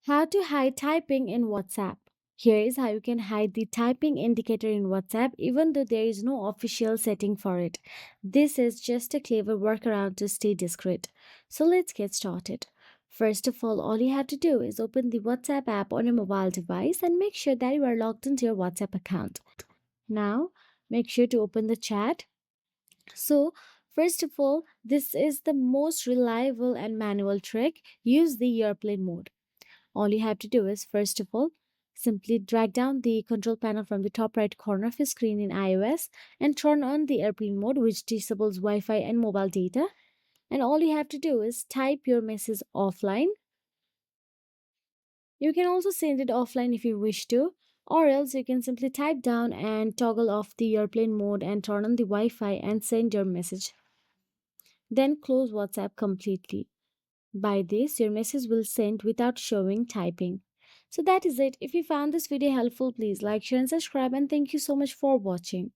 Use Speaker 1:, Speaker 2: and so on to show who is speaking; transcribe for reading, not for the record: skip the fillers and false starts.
Speaker 1: How to hide typing in WhatsApp. Here is how you can hide the typing indicator in WhatsApp even though there is no official setting for it. This is just a clever workaround to stay discreet. So let's get started. First of all you have to do is open the WhatsApp app on your mobile device and make sure that you are logged into your WhatsApp account. Now, make sure to open the chat. So, first of all, this is the most reliable and manual trick. Use the airplane mode. All you have to do is, first of all, simply drag down the control panel from the top right corner of your screen in iOS and turn on the airplane mode, which disables Wi Fi and mobile data. And all you have to do is type your message offline. You can also send it offline if you wish to, or else you can simply type down and toggle off the airplane mode and turn on the Wi Fi and send your message. Then close WhatsApp completely. By this, your message will send without showing typing. So that is it. If you found this video helpful, please like, share, and subscribe. And thank you so much for watching.